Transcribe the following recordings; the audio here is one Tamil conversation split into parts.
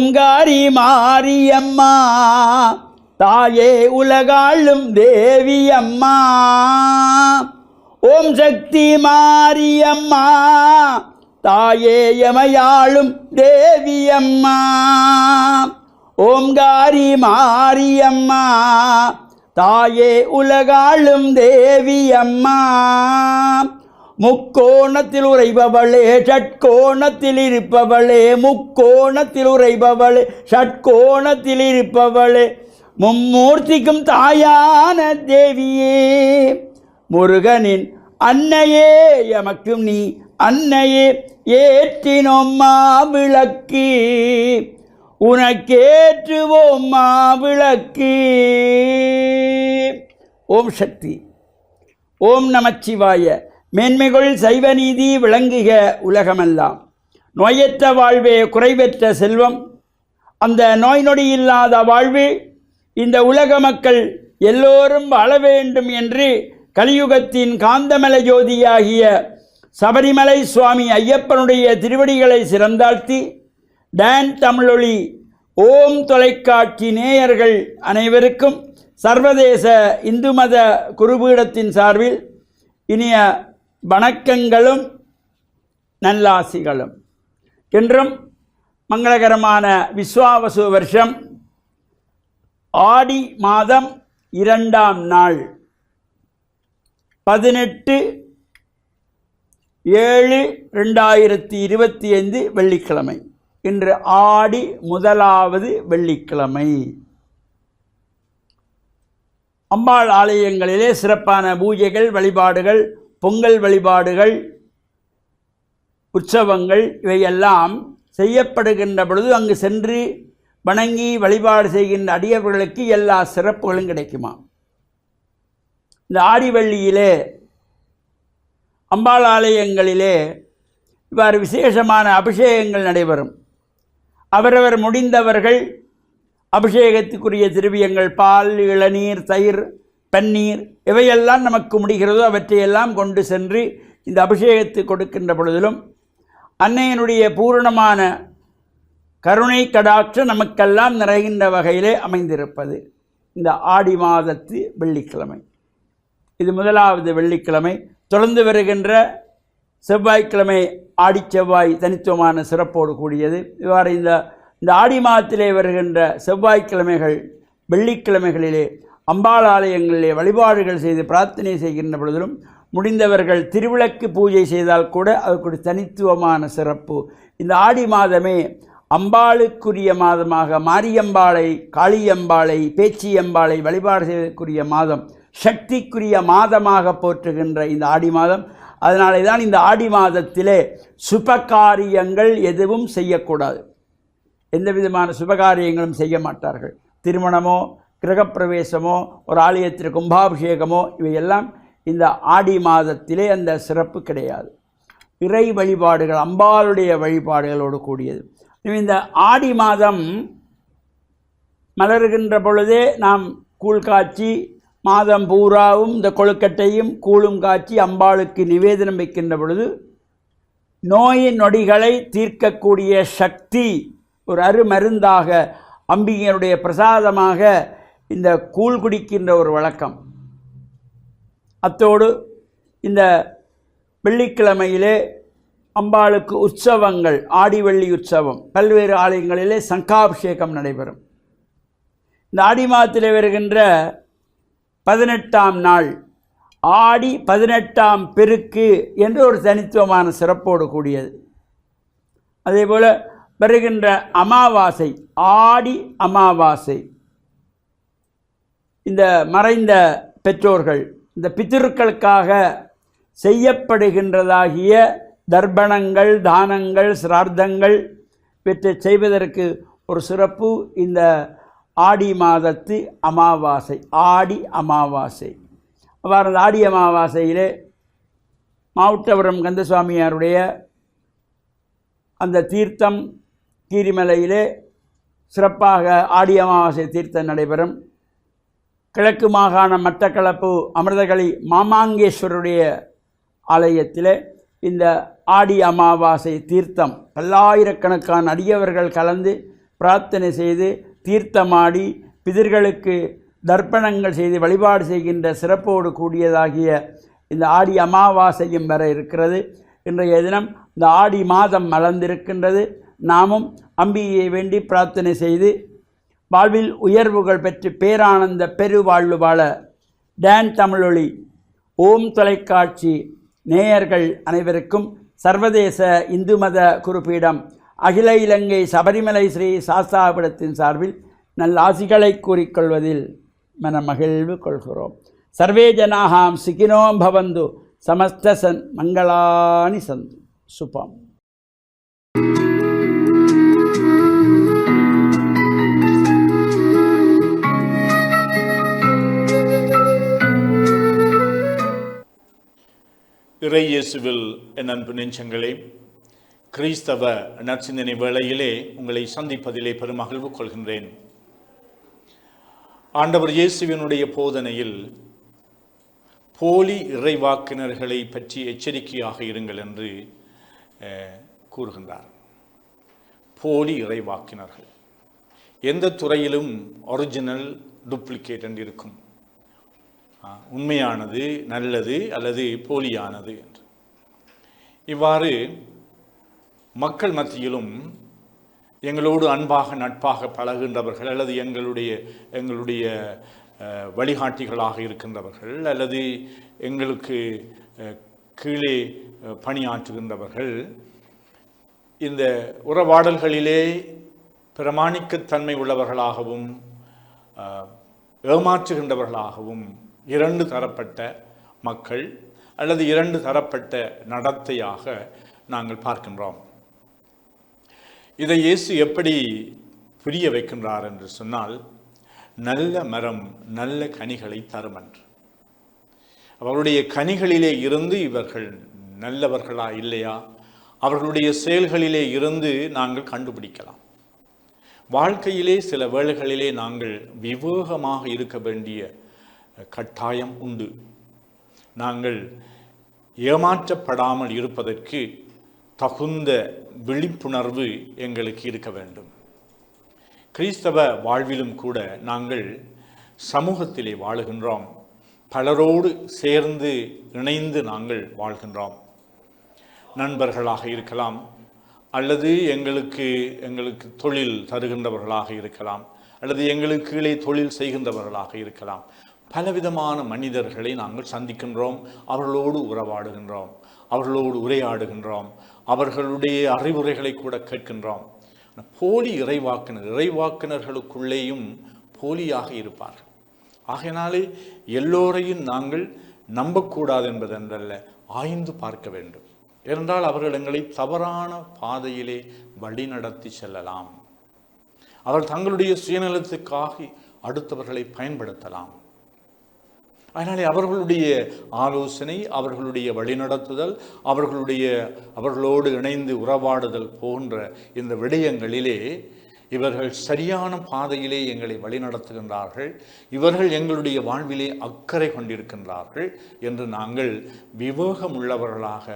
ஓம்காரி மாரியம்மா தாயே உலகாளும் தேவி அம்மா. ஓம் சக்தி மாரியம்மா தாயே எமையாளும் தேவி அம்மா. ஓம்காரி மாரியம்மா தாயே உலகாளும் தேவி அம்மா. முக்கோணத்தில் உரைபவளே ஷட்கோணத்தில் இருப்பவளே, முக்கோணத்தில் உரைபவளே ஷட்கோணத்தில் இருப்பவளே, மும்மூர்த்திக்கும் தாயான தேவியே. முருகனின் அன்னையே எமக்கும் நீ அன்னையே, ஏற்றினோம் மாவிளக்கு உனக்கேற்றுவோம் மாவிளக்கு. ஓம் சக்தி. ஓம் நமச்சிவாய. மேன்மைகள் சைவ நீதி விளங்குக உலகமெல்லாம். நோயற்ற வாழ்வே குறைவற்ற செல்வம். அந்த நோய் நொடி இல்லாத வாழ்வு இந்த உலக மக்கள் எல்லோரும் வாழ வேண்டும் என்று கலியுகத்தின் காந்தமல ஜோதியாகிய சபரிமலை சுவாமி ஐயப்பனுடைய திருவடிகளை சிறந்தாழ்த்தி டான் தமிழொலி ஓம் தொலைக்காட்சி நேயர்கள் அனைவருக்கும் சர்வதேச இந்து மத குருபீடத்தின் சார்பில் இனிய வணக்கங்களும் நல்லாசிகளும். என்றும் மங்களகரமான விஸ்வாவசு வருஷம் ஆடி மாதம் 2ஆம் நாள் 18/7/2025 வெள்ளிக்கிழமை. இன்று ஆடி முதலாவது வெள்ளிக்கிழமை. அம்பாள் ஆலயங்களிலே சிறப்பான பூஜைகள், வழிபாடுகள், பொங்கல் வழிபாடுகள், உற்சவங்கள் இவையெல்லாம் செய்யப்படுகின்ற பொழுது அங்கு சென்று வணங்கி வழிபாடு செய்கின்ற அடியவர்களுக்கு எல்லா சிறப்புகளும் கிடைக்குமா. இந்த ஆடிவள்ளியிலே அம்பாள் ஆலயங்களிலே இவ்வாறு விசேஷமான அபிஷேகங்கள் நடைபெறும். அவரவர் முடிந்தவர்கள் அபிஷேகத்துக்குரிய திரவியங்கள், பால், இளநீர், தயிர், பன்னீர் இவையெல்லாம் நமக்கு முடிகிறதோ அவற்றையெல்லாம் கொண்டு சென்று இந்த அபிஷேகத்தை கொடுக்கின்ற பொழுதிலும் அன்னையினுடைய பூரணமான கருணை கடாட்சம் நமக்கெல்லாம் நிறைகின்ற வகையிலே அமைந்திருப்பது இந்த ஆடி மாதத்து வெள்ளிக்கிழமை. இது முதலாவது வெள்ளிக்கிழமை. தொடர்ந்து வருகின்ற செவ்வாய்க்கிழமை ஆடி செவ்வாய் தனித்துவமான சிறப்போடு கூடியது. இவ்வாறு இந்த ஆடி மாதத்திலே வருகின்ற செவ்வாய்க்கிழமைகள், வெள்ளிக்கிழமைகளிலே அம்பாள் ஆலயங்களிலே வழிபாடுகள் செய்து பிரார்த்தனை செய்கின்ற பொழுதிலும் முடிந்தவர்கள் திருவிளக்கு பூஜை செய்தால் கூட அதற்கு தனித்துவமான சிறப்பு. இந்த ஆடி மாதமே அம்பாளுக்குரிய மாதமாக மாரியம்பாளை, காளியம்பாளை, பேச்சியம்பாளை வழிபாடு செய்வதற்குரிய மாதம், சக்திக்குரிய மாதமாக போற்றுகின்ற இந்த ஆடி மாதம். அதனாலே தான் இந்த ஆடி மாதத்திலே சுபகாரியங்கள் எதுவும் செய்யக்கூடாது. எந்த விதமான சுபகாரியங்களும் செய்ய மாட்டார்கள். திருமணமோ, கிரகப்பிரவேசமோ, ஒரு ஆலயத்திற்கு கும்பாபிஷேகமோ இவையெல்லாம் இந்த ஆடி மாதத்திலே அந்த சிறப்பு கிடையாது. இறை வழிபாடுகள், அம்பாளுடைய வழிபாடுகளோடு கூடியது. இந்த ஆடி மாதம் மலர்கின்ற பொழுதே நாம் கூழ் காய்ச்சி மாதம் பூராவும் இந்த கொழுக்கட்டையும் கூழும் காய்ச்சி அம்பாளுக்கு நிவேதனம் வைக்கின்ற பொழுது நோயின் நொடிகளை தீர்க்கக்கூடிய சக்தி ஒரு அருமருந்தாக அம்பிகையினுடைய பிரசாதமாக இந்த கூழ் குடிக்கின்ற ஒரு வழக்கம். அத்தோடு இந்த வெள்ளிக்கிழமையிலே அம்பாளுக்கு உற்சவங்கள், ஆடிவள்ளி உற்சவம், பல்வேறு ஆலயங்களிலே சங்காபிஷேகம் நடைபெறும். இந்த ஆடி மாதத்திலே வருகின்ற 18ஆம் நாள் ஆடி 18ஆம் பெருக்கு என்று ஒரு தனித்துவமான சிறப்போடு கூடியது. அதேபோல் வருகின்ற அமாவாசை, ஆடி அமாவாசை, இந்த மறைந்த பெற்றோர்கள், இந்த பித்திருக்களுக்காக செய்யப்படுகின்றதாகிய தர்ப்பணங்கள், தானங்கள், சிரார்த்தங்கள் இவற்றை செய்வதற்கு ஒரு சிறப்பு இந்த ஆடி மாதத்து அமாவாசை, ஆடி அமாவாசை. அவ்வாறு அந்த ஆடி அமாவாசையிலே மாவட்டபுரம் கந்தசுவாமியாருடைய அந்த தீர்த்தம் கீரிமலையிலே சிறப்பாக ஆடி அமாவாசை தீர்த்தம் நடைபெறும். கிழக்கு மாகாணம் மட்டக்களப்பு அமிர்தகளி மாமாங்கேஸ்வருடைய ஆலயத்தில் இந்த ஆடி அமாவாசை தீர்த்தம் பல்லாயிரக்கணக்கான அடியவர்கள் கலந்து பிரார்த்தனை செய்து தீர்த்தமாடி பிதர்களுக்கு தர்ப்பணங்கள் செய்து வழிபாடு செய்கின்ற சிறப்போடு கூடியதாகிய இந்த ஆடி அமாவாசையும் வர இருக்கிறது. இன்றைய தினம் இந்த ஆடி மாதம் மலர்ந்திருக்கின்றது. நாமும் அம்பிகையை வேண்டி பிரார்த்தனை செய்து வாழ்வில் உயர்வுகள் பெற்று பேரானந்த பெருவாழ்வு வாழ டான் தமிழொலி ஓம் தொலைக்காட்சி நேயர்கள் அனைவருக்கும் சர்வதேச இந்து மத குருபீடம் அகில இலங்கை சபரிமலை ஸ்ரீ சாஸ்தாபீடத்தின் சார்பில் நல்லாசிகளை கூறிக்கொள்வதில் மனமகிழ்வு கொள்கிறோம். சர்வே ஜனாஹாம் சுகினோம் பவந்து சமஸ்த மங்களானி சந்து சுபம். இறை இயேசுவில் என் அன்பு நெஞ்சங்களே, கிறிஸ்தவ நற்சிந்தனை வேளையிலே உங்களை சந்திப்பதிலே பெருமகிழ்வு கொள்கின்றேன். ஆண்டவர் இயேசுவினுடைய போதனையில் போலி இறைவாக்கினர்களை பற்றி எச்சரிக்கையாக இருங்கள் என்று கூறுகின்றார். போலி இறைவாக்கினர்கள் எந்த துறையிலும் ஒரிஜினல் டூப்ளிகேட் என்று இருக்கும். உண்மையானது, நல்லது அல்லது போலியானது என்று. இவ்வாறு மக்கள் மத்தியிலும் எங்களோடு அன்பாக நட்பாக பழகின்றவர்கள் அல்லது எங்களுடைய வழிகாட்டிகளாக இருக்கின்றவர்கள் அல்லது எங்களுக்கு கீழே பணியாற்றுகின்றவர்கள் இந்த உறவாடல்களிலே பிரமாணிக்கத்தன்மை உள்ளவர்களாகவும் ஏமாற்றுகின்றவர்களாகவும் இரண்டு தரப்பட்ட மக்கள் அல்லது இரண்டு தரப்பட்ட நடத்தையாக நாங்கள் பார்க்கின்றோம். இதை இயேசு எப்படி புரிய வைக்கின்றார் என்று சொன்னால், நல்ல மரம் நல்ல கனிகளை தரும் என்று. அவருடைய கனிகளிலே இருந்து இவர்கள் நல்லவர்களா இல்லையா, அவர்களுடைய செயல்களிலே இருந்து நாங்கள் கண்டுபிடிக்கலாம். வாழ்க்கையிலே சில வேளைகளிலே நாங்கள் விவேகமாக இருக்க வேண்டிய கட்டாயம் உண்டு. நாங்கள் ஏமாற்றப்படாமல் இருப்பதற்கு தகுந்த விழிப்புணர்வு எங்களுக்கு இருக்க வேண்டும். கிறிஸ்தவ வாழ்விலும் கூட நாங்கள் சமூகத்திலே வாழுகின்றோம். பலரோடு சேர்ந்து இணைந்து நாங்கள் வாழ்கின்றோம். நண்பர்களாக இருக்கலாம் அல்லது எங்களுக்கு தொழில் தருகின்றவர்களாக இருக்கலாம் அல்லது எங்களுக்கு கீழே தொழில் செய்கின்றவர்களாக இருக்கலாம். பலவிதமான மனிதர்களை நாங்கள் சந்திக்கின்றோம், அவர்களோடு உறவாடுகின்றோம், அவர்களோடு உரையாடுகின்றோம், அவர்களுடைய அறிவுரைகளை கூட கேட்கின்றோம். போலி இறைவாக்கினர்களுக்குள்ளேயும் போலியாக இருப்பார்கள். ஆகையினாலே எல்லோரையும் நாங்கள் நம்பக்கூடாது என்பதென்றல்ல, ஆய்ந்து பார்க்க வேண்டும். ஏனென்றால் அவர்கள் எங்களை தவறான பாதையிலே வழிநடத்தி செல்லலாம். அவர்கள் தங்களுடைய சுயநலத்துக்காக அடுத்தவர்களை பயன்படுத்தலாம். அதனாலே அவர்களுடைய ஆலோசனை, அவர்களுடைய வழிநடத்துதல், அவர்களோடு இணைந்து உறவாடுதல் போன்ற இந்த விடயங்களிலே இவர்கள் சரியான பாதையிலே எங்களை வழிநடத்துகின்றார்கள், இவர்கள் எங்களுடைய வாழ்விலே அக்கறை கொண்டிருக்கின்றார்கள் என்று நாங்கள் விவேகமுள்ளவர்களாக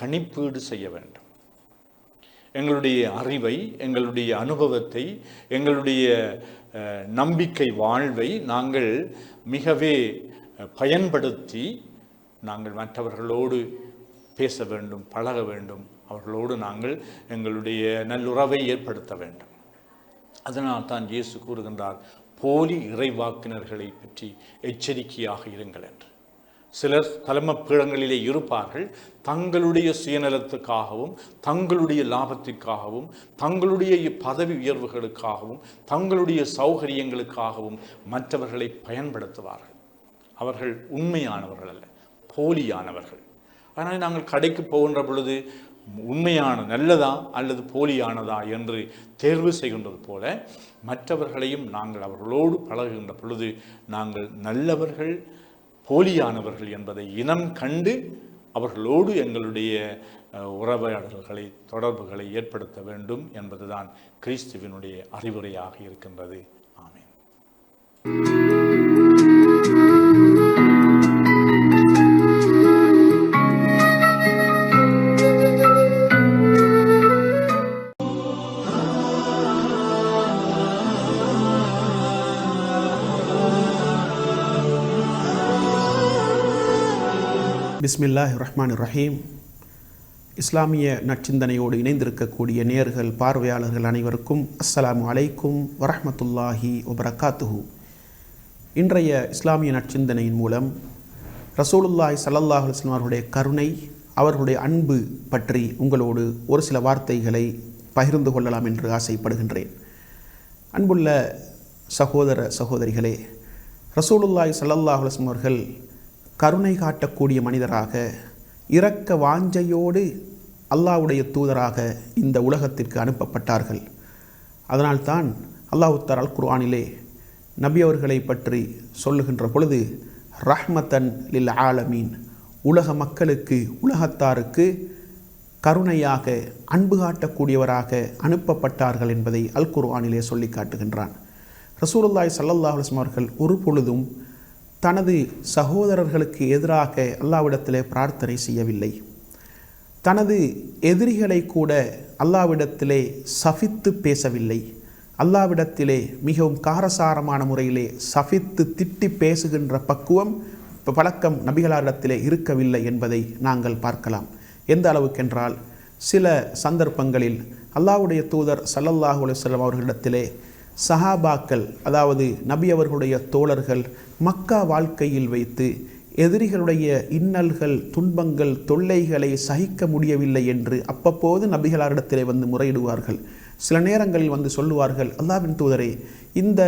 கணிப்பீடு செய்ய வேண்டும். எங்களுடைய அறிவை, எங்களுடைய அனுபவத்தை, எங்களுடைய நம்பிக்கை வாழ்வை நாங்கள் மிகவே பயன்படுத்தி நாங்கள் மற்றவர்களோடு பேச வேண்டும், பழக வேண்டும், அவர்களோடு நாங்கள் எங்களுடைய நல்லுறவை ஏற்படுத்த வேண்டும். அதனால் தான் இயேசு கூறுகின்றார், போலி இறைவாக்கினர்களை பற்றி எச்சரிக்கையாக இருங்கள் என்று. சிலர் தலைமை பீடங்களிலே இருப்பார்கள், தங்களுடைய சுயநலத்துக்காகவும் தங்களுடைய லாபத்திற்காகவும் தங்களுடைய பதவி உயர்வுகளுக்காகவும் தங்களுடைய சௌகரியங்களுக்காகவும் மற்றவர்களை பயன்படுத்துவார்கள். அவர்கள் உண்மையானவர்கள் அல்ல, போலியானவர்கள். அதனால் நாங்கள் கடைக்கு போகின்ற பொழுது உண்மையான நல்லதா அல்லது போலியானதா என்று தேர்வு செய்கின்றது போல மற்றவர்களையும் நாங்கள் அவர்களோடு பழகுகின்ற பொழுது நாங்கள் நல்லவர்கள் போலியானவர்கள் என்பதை இனம் கண்டு அவர்களோடு எங்களுடைய உறவாடல்களை தொடர்புகளை ஏற்படுத்த வேண்டும் என்பதுதான் கிறிஸ்துவினுடைய அறிவுரையாக இருக்கின்றது. ஆமென். பிஸ்மில்லாஹிர் ரஹ்மானிர் ரஹீம். இஸ்லாமிய நற்சிந்தனையோடு இணைந்திருக்கக்கூடிய நேயர்கள், பார்வையாளர்கள் அனைவருக்கும் அஸ்ஸலாமு அலைக்கும் வரஹ்மத்துல்லாஹி வபரகாத்துஹு. இன்றைய இஸ்லாமிய நற்சிந்தனையின் மூலம் ரசூலுல்லாஹி ஸல்லல்லாஹு அலைஹி வஸல்லம் அவர்களுடைய கருணை, அவர்களுடைய அன்பு பற்றி உங்களோடு ஒரு சில வார்த்தைகளை பகிர்ந்து கொள்ளலாம் என்று ஆசைப்படுகின்றேன். அன்புள்ள சகோதர சகோதரிகளே, ரசூலுல்லாஹி ஸல்லல்லாஹு அலைஹி வஸல்லம் அவர்கள் கருணை காட்டக்கூடிய மனிதராக, இரக்க வாஞ்சையோடு அல்லாஹ்வுடைய தூதராக இந்த உலகத்திற்கு அனுப்பப்பட்டார்கள். அதனால்தான் அல்லாஹ் தஆலா குர்ஆனிலே நபி அவர்களை பற்றி சொல்லுகின்ற பொழுது ரஹ்மத்தன் லில் ஆலமீன், உலக மக்களுக்கு, உலகத்தாருக்கு கருணையாக, அன்பு காட்டக்கூடியவராக அனுப்பப்பட்டார்கள் என்பதை அல் குர்ஆனிலே சொல்லி காட்டுகின்றான். ரசூலுல்லாஹி ஸல்லல்லாஹு அலைஹி வஸல்லம் அவர்கள் ஒரு பொழுதும் தனது சகோதரர்களுக்கு எதிராக அல்லாஹ்விடத்திலே பிரார்த்தனை செய்யவில்லை. தனது எதிரிகளை கூட அல்லாஹ்விடத்திலே சபித்து பேசவில்லை. அல்லாஹ்விடத்திலே மிகவும் காரசாரமான முறையிலே சபித்து திட்டி பேசுகின்ற பக்குவம், பழக்கம் நபிகளாரிடத்திலே இருக்கவில்லை என்பதை நாங்கள் பார்க்கலாம். எந்த அளவுக்கென்றால், சில சந்தர்ப்பங்களில் அல்லாஹ்வுடைய தூதர் ஸல்லல்லாஹு அலைஹி வஸல்லம் அவர்களிடத்திலே சஹாபாக்கள், அதாவது நபி அவர்களுடைய தோழர்கள், மக்கா வாழ்க்கையில் வைத்து எதிரிகளுடைய இன்னல்கள், துன்பங்கள், தொல்லைகளை சகிக்க முடியவில்லை என்று அப்பப்போது நபிகளாரிடத்திலே வந்து முறையிடுவார்கள். சில நேரங்களில் வந்து சொல்லுவார்கள், அல்லாஹ்வின் தூதரே, இந்த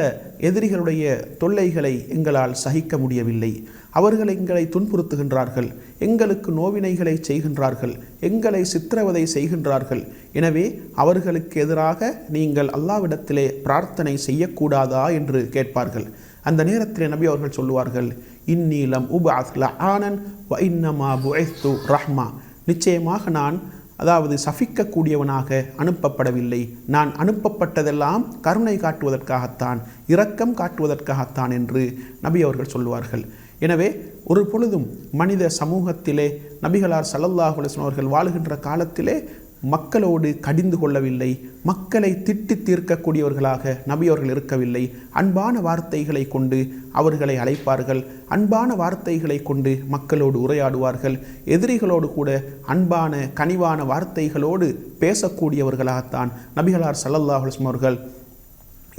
எதிரிகளுடைய தொல்லைகளை எங்களால் சகிக்க முடியவில்லை, அவர்கள் எங்களை துன்புறுத்துகின்றார்கள், எங்களுக்கு நோவினைகளை செய்கின்றார்கள், எங்களை சித்திரவதை செய்கின்றார்கள், எனவே அவர்களுக்கு எதிராக நீங்கள் அல்லாஹ்விடத்திலே பிரார்த்தனை செய்யக்கூடாதா என்று கேட்பார்கள். அந்த நேரத்திலே நபி அவர்கள் சொல்லுவார்கள், இன்னீலம் உபஅத் லஆனன் வ இன்னமா புஇத்து ரஹ்மா, நிச்சயமாக நான், அதாவது சபிக்கக்கூடியவனாக அனுப்பப்படவில்லை, நான் அனுப்பப்பட்டதெல்லாம் கருணை காட்டுவதற்காகத்தான், இரக்கம் காட்டுவதற்காகத்தான் என்று நபி அவர்கள் சொல்லுவார்கள். எனவே ஒரு பொழுதும் மனித சமூகத்திலே நபிகளார் ஸல்லல்லாஹு அலைஹி வஸல்லம் அவர்கள் வாழுகின்ற காலத்திலே மக்களோடு கடிந்து கொள்ளவில்லை, மக்களை திட்டி தீர்க்கக்கூடியவர்களாக நபி அவர்கள் இருக்கவில்லை. அன்பான வார்த்தைகளை கொண்டு அவர்களை அழைப்பார்கள், அன்பான வார்த்தைகளை கொண்டு மக்களோடு உரையாடுவார்கள். எதிரிகளோடு கூட அன்பான கனிவான வார்த்தைகளோடு பேசக்கூடியவர்களாகத்தான் நபிகளார் ஸல்லல்லாஹு அலைஹி வஸல்லம் அவர்கள்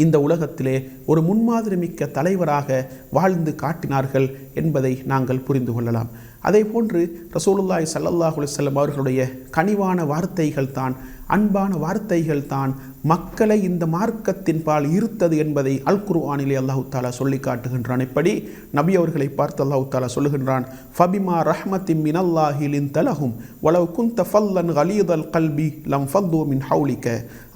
இந்த உலகத்திலே ஒரு முன்மாதிரி மிக்க தலைவராக வாழ்ந்து காட்டினார்கள் என்பதை நாங்கள் புரிந்து கொள்ளலாம். அதே போன்று ரசூலுல்லாஹி ஸல்லல்லாஹு அலைஹி வஸல்லம் அவர்களுடைய கனிவான வார்த்தைகள் தான், அன்பான வார்த்தைகள் தான் மக்களை இந்த மார்க்கத்தின் பால் ஈர்த்தது என்பதை அல் குர்ஆனிலே அல்லாஹ் தஆலா சொல்லி காட்டுகின்றான். இப்படி நபி அவர்களை பார்த்து அல்லாஹ் தஆலா சொல்லுகின்றான், ஃபபிமா ரஹ்மத்தின் மினல்லாஹி லின்த லஹும் வலவ் குன்த ஃபல்லன் கலீதல் கல்பி லம் ஃபல்லு மின் ஹவுலிக.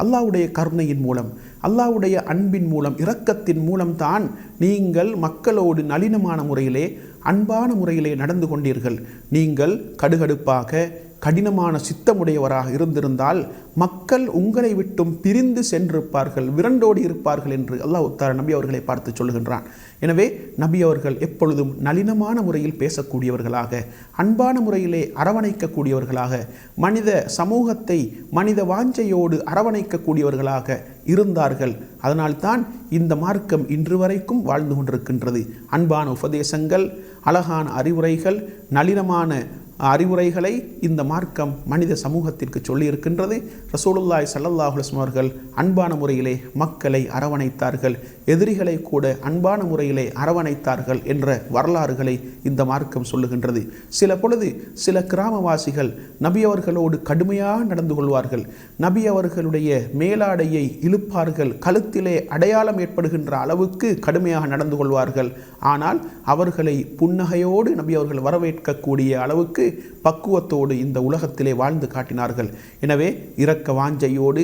அல்லாஹ்வுடைய கருணையின் மூலம், அல்லாஹ்வுடைய அன்பின் மூலம், இரக்கத்தின் மூலம்தான் நீங்கள் மக்களோடு நளினமான முறையிலே, அன்பான முறையிலே நடந்து கொண்டீர்கள். நீங்கள் கடுகடுப்பாக, கடினமான சித்தமுடையவராக இருந்திருந்தால் மக்கள் உங்களை விட்டும் பிரிந்து சென்றிருப்பார்கள், விரண்டோடி இருப்பார்கள் என்று அல்லாஹ் தஆலா நபி அவர்களை பார்த்து சொல்லுகின்றான். எனவே நபி அவர்கள் எப்பொழுதும் நளினமான முறையில் பேசக்கூடியவர்களாக, அன்பான முறையிலே அரவணைக்கக்கூடியவர்களாக, மனித சமூகத்தை மனித வாஞ்சையோடு அரவணைக்கக்கூடியவர்களாக இருந்தார்கள். அதனால்தான் இந்த மார்க்கம் இன்று வரைக்கும் வாழ்ந்து கொண்டிருக்கின்றது. அன்பான உபதேசங்கள், அழகான அறிவுரைகள், நளினமான அறிவுரைகளை இந்த மார்க்கம் மனித சமூகத்திற்கு சொல்லி இருக்கின்றது. ரசூலுல்லாஹி ஸல்லல்லாஹு அலைஹி வஸல்லம் அவர்கள் அன்பான முறையிலே மக்களை அரவணைத்தார்கள், எதிரிகளை கூட அன்பான முறையிலே அரவணைத்தார்கள் என்ற வரலாறுகளை இந்த மார்க்கம் சொல்லுகின்றது. சில பொழுது சில கிராமவாசிகள் நபி அவர்களோடு கடுமையாக நடந்து கொள்வார்கள், நபி அவர்களுடைய மேலாடையை இழுப்பார்கள், கழுத்திலே அடையாளம் ஏற்படுகின்ற அளவுக்கு கடுமையாக நடந்து கொள்வார்கள். ஆனால் அவர்களை புன்னகையோடு நபி அவர்கள் வரவேற்கக்கூடிய அளவுக்கு பக்குவத்தோடு இந்த உலகத்திலே வாழ்ந்து காட்டினார்கள். எனவே இரக்க வாஞ்சையோடு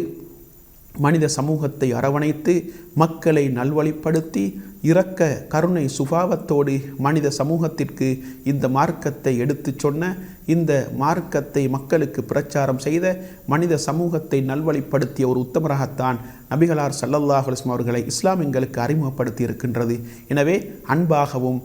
மனித சமூகத்தை அரவணைத்து மக்களை நல்வழிப்படுத்தி இரக்க கருணை சுபாவத்தோடு மனித சமூகத்திற்கு இந்த மார்க்கத்தை எடுத்து சொன்ன, இந்த மார்க்கத்தை மக்களுக்கு பிரச்சாரம் செய்த, மனித சமூகத்தை நல்வழிப்படுத்திய ஒரு உத்தமராகத்தான் நபிகளார் ஸல்லல்லாஹு அலைஹி வஸல்லம் அவர்களை இஸ்லாம் எங்களுக்கு அறிமுகப்படுத்தி இருக்கின்றது. எனவே அன்பாகவும்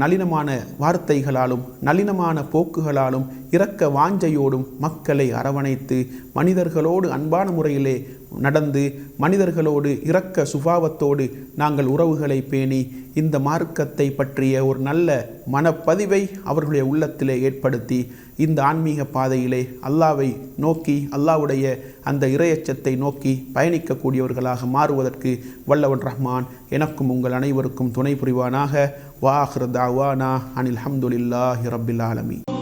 நளினமான வார்த்தைகளாலும் நளினமான போக்குகளாலும் இரக்க வாஞ்சையோடும் மக்களை அரவணைத்து மனிதர்களோடு அன்பான முறையிலே நடந்து மனிதர்களோடு இரக்க சுபாவத்தோடு நாங்கள் உறவுகளை பேணி இந்த மார்க்கத்தை பற்றிய ஒரு நல்ல மனப்பதிவை அவர்களுடைய உள்ளத்திலே ஏற்படுத்தி இந்த ஆன்மீக பாதையிலே அல்லாவை நோக்கி அல்லாவுடைய அந்த இறையச்சத்தை நோக்கி பயணிக்கக்கூடியவர்களாக மாறுவதற்கு வல்லவன் ரஹ்மான் எனக்கும் உங்கள் அனைவருக்கும் துணை புரிவானாக. வா ஆகிரு தாவானா அனில் ஹம்துலில்லாஹி ரப்பில் ஆலமீன்.